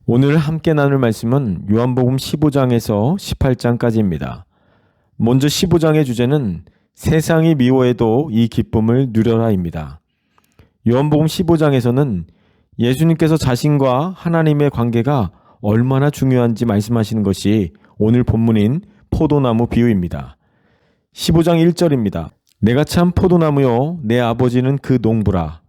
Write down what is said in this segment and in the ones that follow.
오늘 함께 나눌 말씀은 요한복음 15장에서 18장까지입니다. 먼저 15장의 주제는 세상이 미워해도 이 기쁨을 누려라입니다. 요한복음 15장에서는 예수님께서 자신과 하나님의 관계가 얼마나 중요한지 말씀하시는 것이 오늘 본문인 포도나무 비유입니다. 15장 1절입니다. 내가 참 포도나무요 내 아버지는 그 농부라.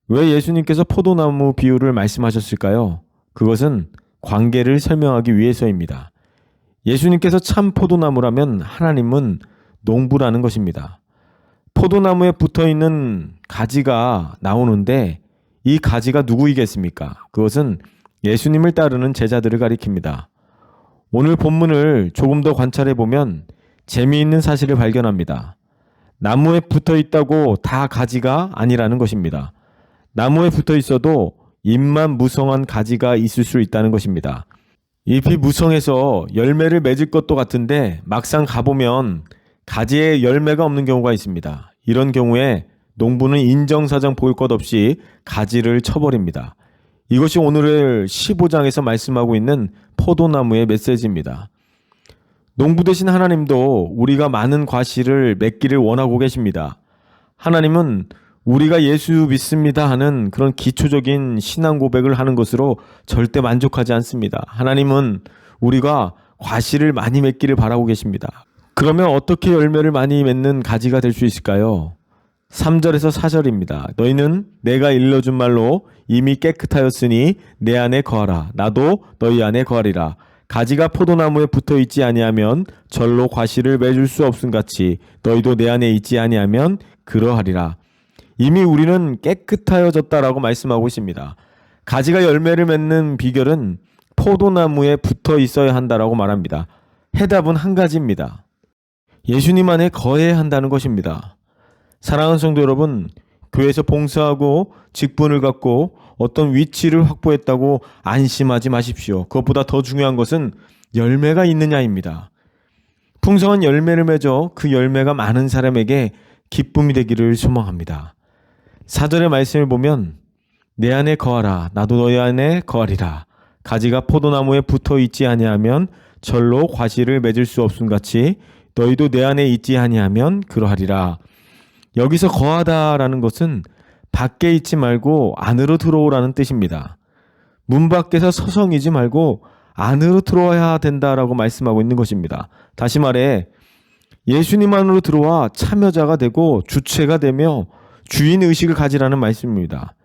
왜 예수님께서 포도나무 비유를 말씀하셨을까요? 그것은 관계를 설명하기 위해서입니다. 예수님께서 참 포도나무라면 하나님은 농부라는 것입니다. 포도나무에 붙어있는 가지가 나오는데 이 가지가 누구이겠습니까? 그것은 예수님을 따르는 제자들을 가리킵니다. 오늘 본문을 조금 더 관찰해 보면 재미있는 사실을 발견합니다. 나무에 붙어 있다고 다 가지가 아니라는 것입니다. 나무에 붙어 있어도 잎만 무성한 가지가 있을 수 있다는 것입니다. 잎이 무성해서 열매를 맺을 것도 같은데 막상 가보면 가지에 열매가 없는 경우가 있습니다. 이런 경우에 농부는 인정사정 볼 것 없이 가지를 쳐버립니다. 이것이 오늘 15장에서 말씀하고 있는 포도나무의 메시지입니다. 농부 되신 하나님도 우리가 많은 과실을 맺기를 원하고 계십니다. 하나님은 우리가 예수 믿습니다 하는 그런 기초적인 신앙 고백을 하는 것으로 절대 만족하지 않습니다. 하나님은 우리가 과실을 많이 맺기를 바라고 계십니다. 그러면 어떻게 열매를 많이 맺는 가지가 될 수 있을까요? 3절에서 4절입니다. 너희는 내가 일러준 말로 이미 깨끗하였으니 내 안에 거하라. 나도 너희 안에 거하리라. 가지가 포도나무에 붙어 있지 아니하면 절로 과실을 맺을 수 없음 같이 너희도 내 안에 있지 아니하면 그러하리라. 이미 우리는 깨끗하여졌다라고 말씀하고 있습니다. 가지가 열매를 맺는 비결은 포도나무에 붙어 있어야 한다라고 말합니다. 해답은 한 가지입니다. 예수님 안에 거해야 한다는 것입니다. 사랑하는 성도 여러분, 교회에서 봉사하고 직분을 갖고 어떤 위치를 확보했다고 안심하지 마십시오. 그것보다 더 중요한 것은 열매가 있느냐입니다. 풍성한 열매를 맺어 그 열매가 많은 사람에게 기쁨이 되기를 소망합니다. 4절의 말씀을 보면 내 안에 거하라. 나도 너희 안에 거하리라. 가지가 포도나무에 붙어 있지 아니하면 절로 과실을 맺을 수 없음 같이 너희도 내 안에 있지 아니하면 그러하리라. 여기서 거하다라는 것은 밖에 있지 말고 안으로 들어오라는 뜻입니다. 문 밖에서 서성이지 말고 안으로 들어와야 된다라고 말씀하고 있는 것입니다. 다시 말해 예수님 안으로 들어와 참여자가 되고 주체가 되며 주인의식을 가지라는 말씀입니다.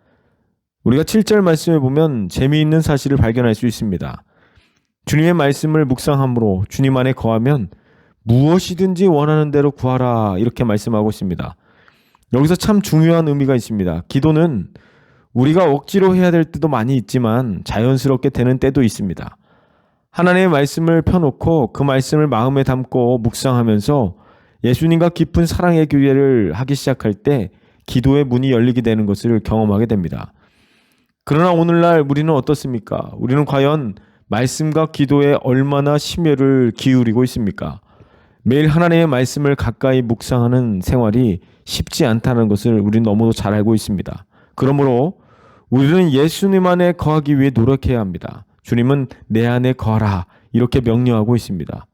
우리가 7절 말씀을 보면 재미있는 사실을 발견할 수 있습니다. 주님의 말씀을 묵상함으로 주님 안에 거하면 무엇이든지 원하는 대로 구하라 이렇게 말씀하고 있습니다. 여기서 참 중요한 의미가 있습니다. 기도는 우리가 억지로 해야 될 때도 많이 있지만 자연스럽게 되는 때도 있습니다. 하나님의 말씀을 펴놓고 그 말씀을 마음에 담고 묵상하면서 예수님과 깊은 사랑의 교제를 하기 시작할 때 기도의 문이 열리게 되는 것을 경험하게 됩니다. 그러나 오늘날 우리는 어떻습니까? 우리는 과연 말씀과 기도에 얼마나 심혈을 기울이고 있습니까? 매일 하나님의 말씀을 가까이 묵상하는 생활이 쉽지 않다는 것을 우리는 너무도 잘 알고 있습니다. 그러므로 우리는 예수님 안에 거하기 위해 노력해야 합니다. 주님은 내 안에 거하라 이렇게 명령하고 있습니다.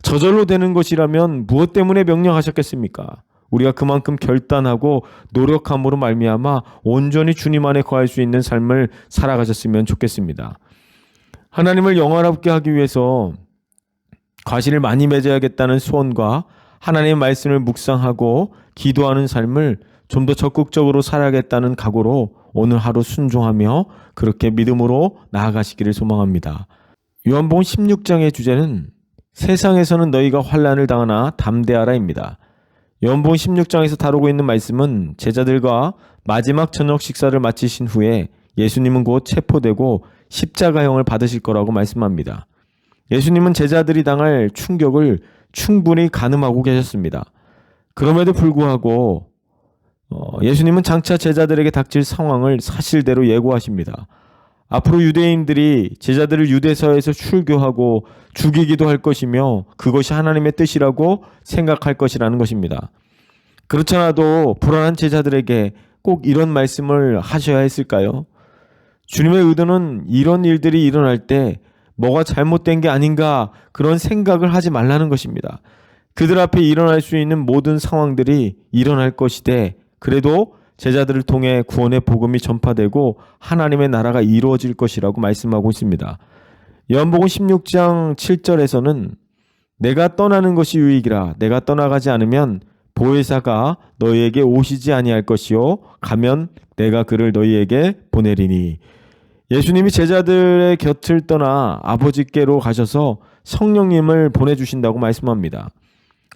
저절로 되는 것이라면 무엇 때문에 명령하셨겠습니까? 우리가 그만큼 결단하고 노력함으로 말미암아 온전히 주님 안에 거할 수 있는 삶을 살아가셨으면 좋겠습니다. 하나님을 영화롭게 하기 위해서 과실을 많이 맺어야겠다는 소원과 하나님의 말씀을 묵상하고 기도하는 삶을 좀 더 적극적으로 살아야겠다는 각오로 오늘 하루 순종하며 그렇게 믿음으로 나아가시기를 소망합니다. 요한복음 16장의 주제는 세상에서는 너희가 환난을 당하나 담대하라입니다. 요한복음 16장에서 다루고 있는 말씀은 제자들과 마지막 저녁 식사를 마치신 후에 예수님은 곧 체포되고 십자가형을 받으실 거라고 말씀합니다. 예수님은 제자들이 당할 충격을 충분히 가늠하고 계셨습니다. 그럼에도 불구하고 예수님은 장차 제자들에게 닥칠 상황을 사실대로 예고하십니다. 앞으로 유대인들이 제자들을 유대서에서 출교하고 죽이기도 할 것이며 그것이 하나님의 뜻이라고 생각할 것이라는 것입니다. 그렇잖아도 불안한 제자들에게 꼭 이런 말씀을 하셔야 했을까요? 주님의 의도는 이런 일들이 일어날 때 뭐가 잘못된 게 아닌가 그런 생각을 하지 말라는 것입니다. 그들 앞에 일어날 수 있는 모든 상황들이 일어날 것이되 그래도 제자들을 통해 구원의 복음이 전파되고 하나님의 나라가 이루어질 것이라고 말씀하고 있습니다. 요한복음 16장 7절에서는 내가 떠나는 것이 유익이라 내가 떠나가지 않으면 보혜사가 너희에게 오시지 아니할 것이요 가면 내가 그를 너희에게 보내리니. 예수님이 제자들의 곁을 떠나 아버지께로 가셔서 성령님을 보내주신다고 말씀합니다.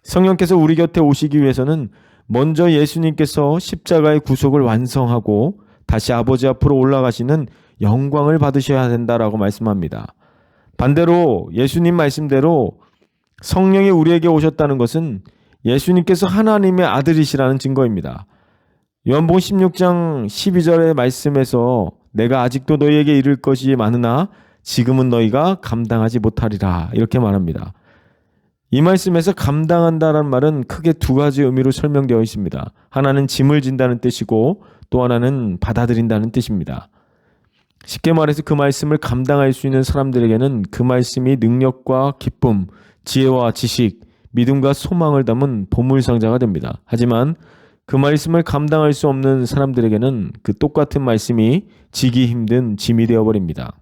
성령께서 우리 곁에 오시기 위해서는 먼저 예수님께서 십자가의 구속을 완성하고 다시 아버지 앞으로 올라가시는 영광을 받으셔야 된다라고 말씀합니다. 반대로 예수님 말씀대로 성령이 우리에게 오셨다는 것은 예수님께서 하나님의 아들이시라는 증거입니다. 요한복음 16장 12절의 말씀에서 내가 아직도 너희에게 이를 것이 많으나 지금은 너희가 감당하지 못하리라 이렇게 말합니다. 이 말씀에서 감당한다라는 말은 크게 두 가지 의미로 설명되어 있습니다. 하나는 짐을 진다는 뜻이고 또 하나는 받아들인다는 뜻입니다. 쉽게 말해서 그 말씀을 감당할 수 있는 사람들에게는 그 말씀이 능력과 기쁨, 지혜와 지식, 믿음과 소망을 담은 보물상자가 됩니다. 하지만 그 말씀을 감당할 수 없는 사람들에게는 그 똑같은 말씀이 지기 힘든 짐이 되어버립니다.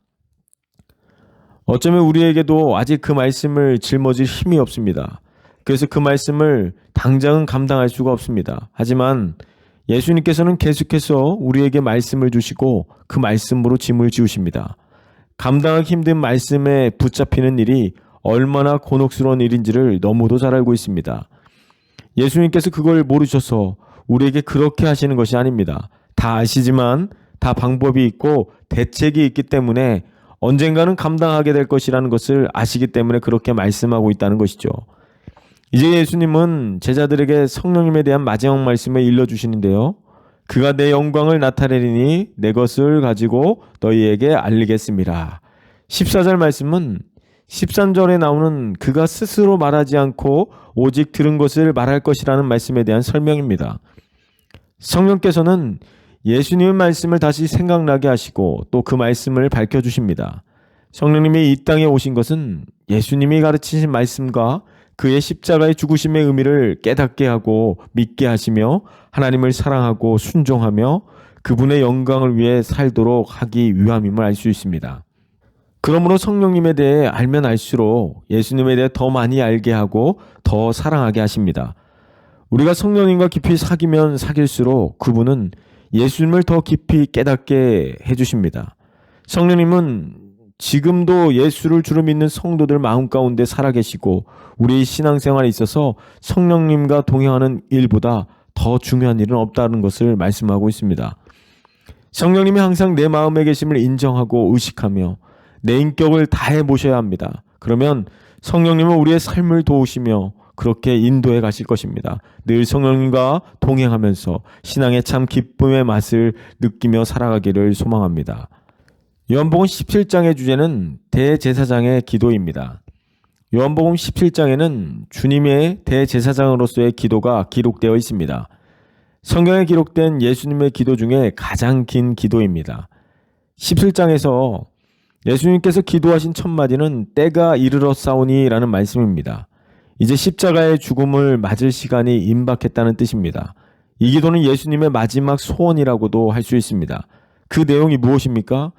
어쩌면 우리에게도 아직 그 말씀을 짊어질 힘이 없습니다. 그래서 그 말씀을 당장은 감당할 수가 없습니다. 하지만 예수님께서는 계속해서 우리에게 말씀을 주시고 그 말씀으로 짐을 지우십니다. 감당하기 힘든 말씀에 붙잡히는 일이 얼마나 곤혹스러운 일인지를 너무도 잘 알고 있습니다. 예수님께서 그걸 모르셔서 우리에게 그렇게 하시는 것이 아닙니다. 다 아시지만 다 방법이 있고 대책이 있기 때문에 언젠가는 감당하게 될 것이라는 것을 아시기 때문에 그렇게 말씀하고 있다는 것이죠. 이제 예수님은 제자들에게 성령님에 대한 마지막 말씀을 일러주시는데요. 그가 내 영광을 나타내리니 내 것을 가지고 너희에게 알리겠습니다. 14절 말씀은 13절에 나오는 그가 스스로 말하지 않고 오직 들은 것을 말할 것이라는 말씀에 대한 설명입니다. 성령께서는 예수님의 말씀을 다시 생각나게 하시고 또 그 말씀을 밝혀주십니다. 성령님이 이 땅에 오신 것은 예수님이 가르치신 말씀과 그의 십자가의 죽으심의 의미를 깨닫게 하고 믿게 하시며 하나님을 사랑하고 순종하며 그분의 영광을 위해 살도록 하기 위함임을 알 수 있습니다. 그러므로 성령님에 대해 알면 알수록 예수님에 대해 더 많이 알게 하고 더 사랑하게 하십니다. 우리가 성령님과 깊이 사귀면 사귈수록 그분은 예수님을 더 깊이 깨닫게 해주십니다. 성령님은 지금도 예수를 주로 믿는 성도들 마음 가운데 살아계시고 우리의 신앙생활에 있어서 성령님과 동행하는 일보다 더 중요한 일은 없다는 것을 말씀하고 있습니다. 성령님이 항상 내 마음에 계심을 인정하고 의식하며 내 인격을 다해 모셔야 합니다. 그러면 성령님은 우리의 삶을 도우시며 그렇게 인도해 가실 것입니다. 늘 성령님과 동행하면서 신앙의 참 기쁨의 맛을 느끼며 살아가기를 소망합니다. 요한복음 17장의 주제는 대제사장의 기도입니다. 요한복음 17장에는 주님의 대제사장으로서의 기도가 기록되어 있습니다. 성경에 기록된 예수님의 기도 중에 가장 긴 기도입니다. 17장에서 예수님께서 기도하신 첫 마디는 때가 이르렀사오니 라는 말씀입니다. 이제 십자가의 죽음을 맞을 시간이 임박했다는 뜻입니다. 이 기도는 예수님의 마지막 소원이라고도 할 수 있습니다. 그 내용이 무엇입니까?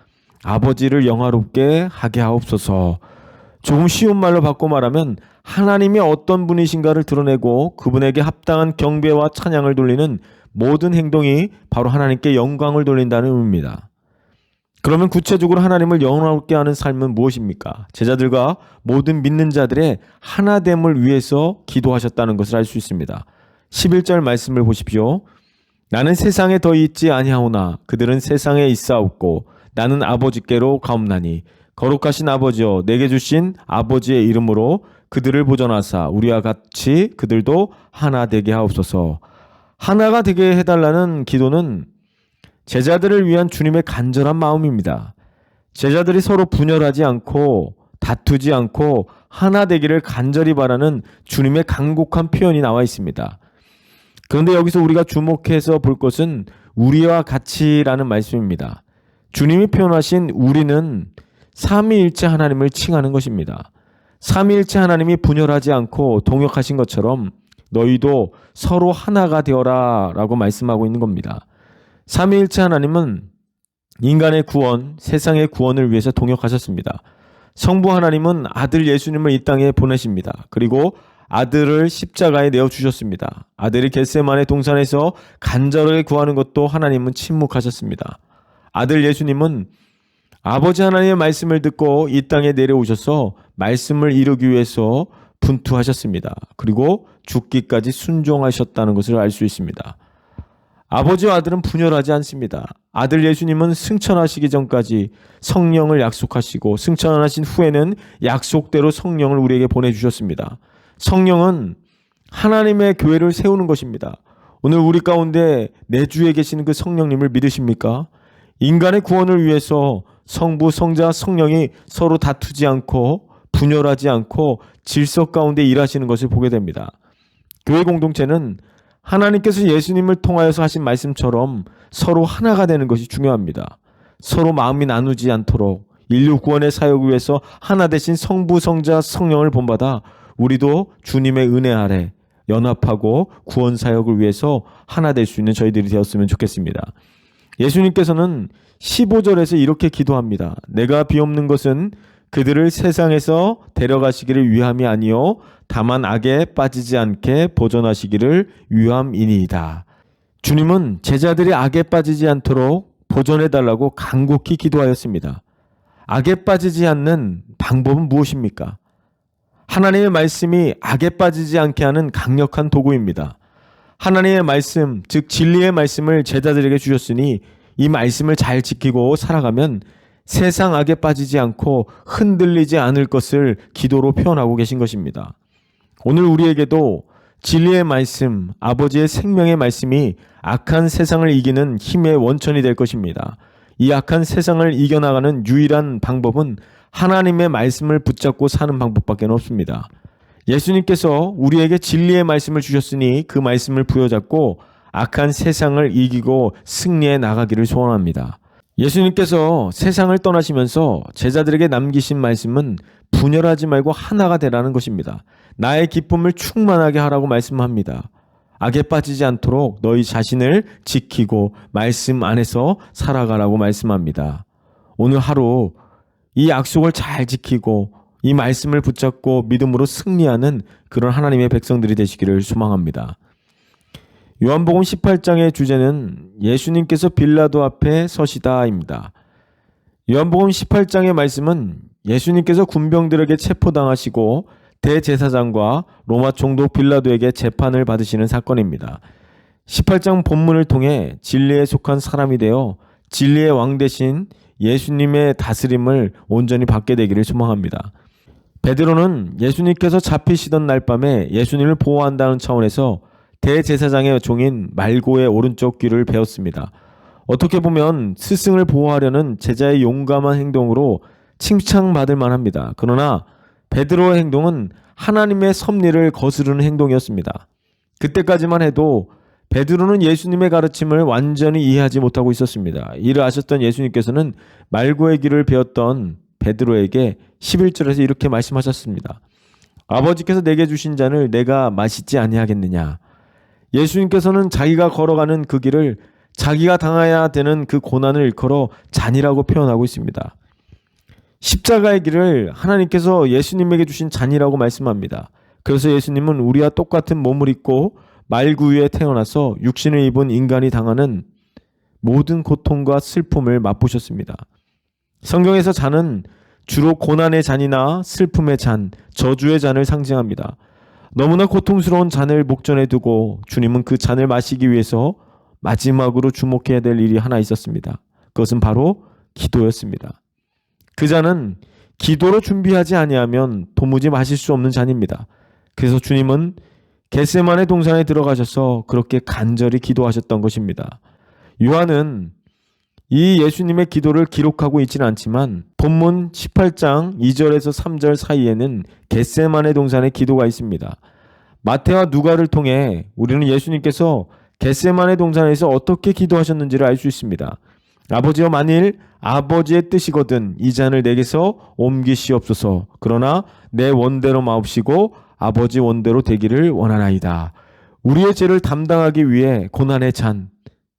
아버지를 영화롭게 하게 하옵소서. 조금 쉬운 말로 바꿔 말하면 하나님이 어떤 분이신가를 드러내고 그분에게 합당한 경배와 찬양을 돌리는 모든 행동이 바로 하나님께 영광을 돌린다는 의미입니다. 그러면 구체적으로 하나님을 영화롭게 하는 삶은 무엇입니까? 제자들과 모든 믿는 자들의 하나됨을 위해서 기도하셨다는 것을 알 수 있습니다. 11절 말씀을 보십시오. 나는 세상에 더 있지 아니하오나 그들은 세상에 있사옵고 나는 아버지께로 가옵나니 거룩하신 아버지여 내게 주신 아버지의 이름으로 그들을 보존하사 우리와 같이 그들도 하나 되게 하옵소서. 하나가 되게 해달라는 기도는 제자들을 위한 주님의 간절한 마음입니다. 제자들이 서로 분열하지 않고 다투지 않고 하나 되기를 간절히 바라는 주님의 간곡한 표현이 나와 있습니다. 그런데 여기서 우리가 주목해서 볼 것은 우리와 같이라는 말씀입니다. 주님이 표현하신 우리는 삼위일체 하나님을 칭하는 것입니다. 삼위일체 하나님이 분열하지 않고 동역하신 것처럼 너희도 서로 하나가 되어라 라고 말씀하고 있는 겁니다. 삼위일체 하나님은 인간의 구원, 세상의 구원을 위해서 동역하셨습니다. 성부 하나님은 아들 예수님을 이 땅에 보내십니다. 그리고 아들을 십자가에 내어주셨습니다. 아들이 겟세마네 동산에서 간절하게 구하는 것도 하나님은 침묵하셨습니다. 아들 예수님은 아버지 하나님의 말씀을 듣고 이 땅에 내려오셔서 말씀을 이루기 위해서 분투하셨습니다. 그리고 죽기까지 순종하셨다는 것을 알 수 있습니다. 아버지와 아들은 분열하지 않습니다. 아들 예수님은 승천하시기 전까지 성령을 약속하시고 승천하신 후에는 약속대로 성령을 우리에게 보내주셨습니다. 성령은 하나님의 교회를 세우는 것입니다. 오늘 우리 가운데 내주에 계시는 그 성령님을 믿으십니까? 인간의 구원을 위해서 성부, 성자, 성령이 서로 다투지 않고 분열하지 않고 질서 가운데 일하시는 것을 보게 됩니다. 교회 공동체는 하나님께서 예수님을 통하여서 하신 말씀처럼 서로 하나가 되는 것이 중요합니다. 서로 마음이 나누지 않도록 인류 구원의 사역을 위해서 하나 되신 성부, 성자, 성령을 본받아 우리도 주님의 은혜 아래 연합하고 구원 사역을 위해서 하나 될 수 있는 저희들이 되었으면 좋겠습니다. 예수님께서는 15절에서 이렇게 기도합니다. 내가 비옵는 것은 그들을 세상에서 데려가시기를 위함이 아니요 다만 악에 빠지지 않게 보존하시기를 위함이니이다. 주님은 제자들이 악에 빠지지 않도록 보존해달라고 간곡히 기도하였습니다. 악에 빠지지 않는 방법은 무엇입니까? 하나님의 말씀이 악에 빠지지 않게 하는 강력한 도구입니다. 하나님의 말씀, 즉 진리의 말씀을 제자들에게 주셨으니 이 말씀을 잘 지키고 살아가면 세상 악에 빠지지 않고 흔들리지 않을 것을 기도로 표현하고 계신 것입니다. 오늘 우리에게도 진리의 말씀, 아버지의 생명의 말씀이 악한 세상을 이기는 힘의 원천이 될 것입니다. 이 악한 세상을 이겨나가는 유일한 방법은 하나님의 말씀을 붙잡고 사는 방법밖에 없습니다. 예수님께서 우리에게 진리의 말씀을 주셨으니 그 말씀을 부여잡고 악한 세상을 이기고 승리해 나가기를 소원합니다. 예수님께서 세상을 떠나시면서 제자들에게 남기신 말씀은 분열하지 말고 하나가 되라는 것입니다. 나의 기쁨을 충만하게 하라고 말씀합니다. 악에 빠지지 않도록 너희 자신을 지키고 말씀 안에서 살아가라고 말씀합니다. 오늘 하루 이 약속을 잘 지키고 이 말씀을 붙잡고 믿음으로 승리하는 그런 하나님의 백성들이 되시기를 소망합니다. 요한복음 18장의 주제는 예수님께서 빌라도 앞에 서시다입니다. 요한복음 18장의 말씀은 예수님께서 군병들에게 체포당하시고 대제사장과 로마 총독 빌라도에게 재판을 받으시는 사건입니다. 18장 본문을 통해 진리에 속한 사람이 되어 진리의 왕 대신 예수님의 다스림을 온전히 받게 되기를 소망합니다. 베드로는 예수님께서 잡히시던 날 밤에 예수님을 보호한다는 차원에서 대제사장의 종인 말고의 오른쪽 귀를 베었습니다. 어떻게 보면 스승을 보호하려는 제자의 용감한 행동으로 칭찬받을 만합니다. 그러나 베드로의 행동은 하나님의 섭리를 거스르는 행동이었습니다. 그때까지만 해도 베드로는 예수님의 가르침을 완전히 이해하지 못하고 있었습니다. 이를 아셨던 예수님께서는 말고의 귀를 베었던 베드로에게 11절에서 이렇게 말씀하셨습니다. 아버지께서 내게 주신 잔을 내가 마시지 아니하겠느냐. 예수님께서는 자기가 걸어가는 그 길을 자기가 당해야 되는 그 고난을 일컬어 잔이라고 표현하고 있습니다. 십자가의 길을 하나님께서 예수님에게 주신 잔이라고 말씀합니다. 그래서 예수님은 우리와 똑같은 몸을 입고 말구 위에 태어나서 육신을 입은 인간이 당하는 모든 고통과 슬픔을 맛보셨습니다. 성경에서 잔은 주로 고난의 잔이나 슬픔의 잔, 저주의 잔을 상징합니다. 너무나 고통스러운 잔을 목전에 두고 주님은 그 잔을 마시기 위해서 마지막으로 주목해야 될 일이 하나 있었습니다. 그것은 바로 기도였습니다. 그 잔은 기도로 준비하지 아니하면 도무지 마실 수 없는 잔입니다. 그래서 주님은 겟세마네 동산에 들어가셔서 그렇게 간절히 기도하셨던 것입니다. 요한은 이 예수님의 기도를 기록하고 있지는 않지만 본문 18장 2절에서 3절 사이에는 겟세마네 동산의 기도가 있습니다. 마태와 누가를 통해 우리는 예수님께서 겟세마네 동산에서 어떻게 기도하셨는지를 알 수 있습니다. 아버지여, 만일 아버지의 뜻이거든 이 잔을 내게서 옮기시옵소서. 그러나 내 원대로 마옵시고 아버지 원대로 되기를 원하나이다. 우리의 죄를 담당하기 위해 고난의 잔,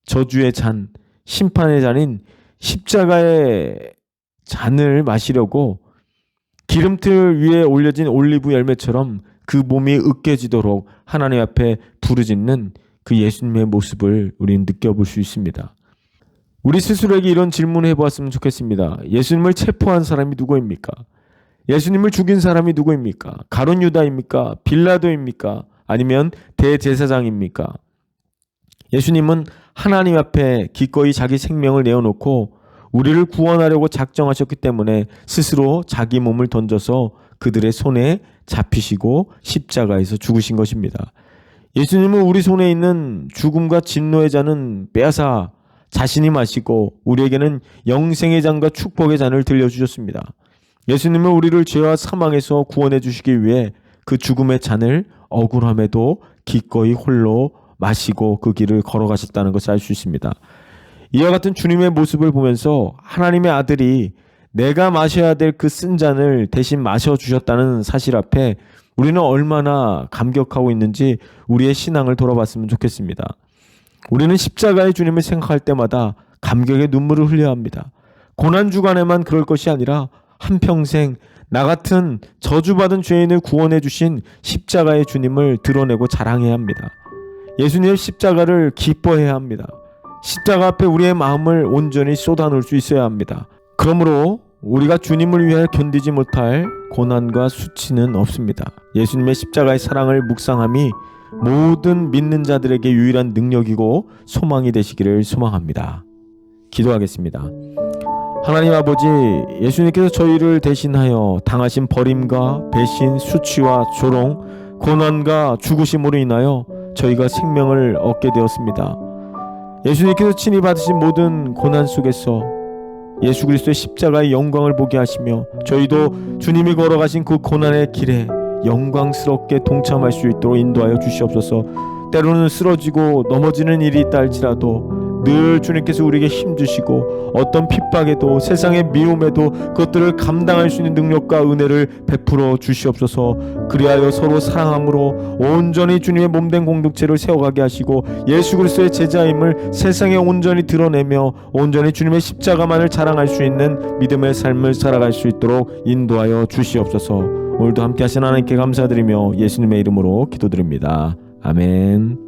저주의 잔, 심판의 잔인 십자가의 잔을 마시려고 기름틀 위에 올려진 올리브 열매처럼 그 몸이 으깨지도록 하나님 앞에 부르짖는 그 예수님의 모습을 우리는 느껴볼 수 있습니다. 우리 스스로에게 이런 질문을 해보았으면 좋겠습니다. 예수님을 체포한 사람이 누구입니까? 예수님을 죽인 사람이 누구입니까? 가룟 유다입니까? 빌라도입니까? 아니면 대제사장입니까? 예수님은 하나님 앞에 기꺼이 자기 생명을 내어놓고 우리를 구원하려고 작정하셨기 때문에 스스로 자기 몸을 던져서 그들의 손에 잡히시고 십자가에서 죽으신 것입니다. 예수님은 우리 손에 있는 죽음과 진노의 잔은 빼앗아 자신이 마시고 우리에게는 영생의 잔과 축복의 잔을 들려주셨습니다. 예수님은 우리를 죄와 사망에서 구원해 주시기 위해 그 죽음의 잔을 억울함에도 기꺼이 홀로 마시고 그 길을 걸어가셨다는 것을 알 수 있습니다. 이와 같은 주님의 모습을 보면서 하나님의 아들이 내가 마셔야 될 그 쓴 잔을 대신 마셔주셨다는 사실 앞에 우리는 얼마나 감격하고 있는지 우리의 신앙을 돌아봤으면 좋겠습니다. 우리는 십자가의 주님을 생각할 때마다 감격의 눈물을 흘려야 합니다. 고난주간에만 그럴 것이 아니라 한평생 나 같은 저주받은 죄인을 구원해 주신 십자가의 주님을 드러내고 자랑해야 합니다. 예수님의 십자가를 기뻐해야 합니다. 십자가 앞에 우리의 마음을 온전히 쏟아놓을 수 있어야 합니다. 그러므로 우리가 주님을 위해 견디지 못할 고난과 수치는 없습니다. 예수님의 십자가의 사랑을 묵상함이 모든 믿는 자들에게 유일한 능력이고 소망이 되시기를 소망합니다. 기도하겠습니다. 하나님 아버지, 예수님께서 저희를 대신하여 당하신 버림과 배신, 수치와 조롱, 고난과 죽으심으로 인하여 저희가 생명을 얻게 되었습니다. 예수님께서 친히 받으신 모든 고난 속에서 예수 그리스도의 십자가의 영광을 보게 하시며 저희도 주님이 걸어가신 그 고난의 길에 영광스럽게 동참할 수 있도록 인도하여 주시옵소서. 때로는 쓰러지고 넘어지는 일이 있다 할지라도 늘 주님께서 우리에게 힘주시고 어떤 핍박에도 세상의 미움에도 그것들을 감당할 수 있는 능력과 은혜를 베풀어 주시옵소서. 그리하여 서로 사랑함으로 온전히 주님의 몸된 공동체를 세워가게 하시고 예수 그리스도의 제자임을 세상에 온전히 드러내며 온전히 주님의 십자가만을 자랑할 수 있는 믿음의 삶을 살아갈 수 있도록 인도하여 주시옵소서. 오늘도 함께 하신 하나님께 감사드리며 예수님의 이름으로 기도드립니다. 아멘.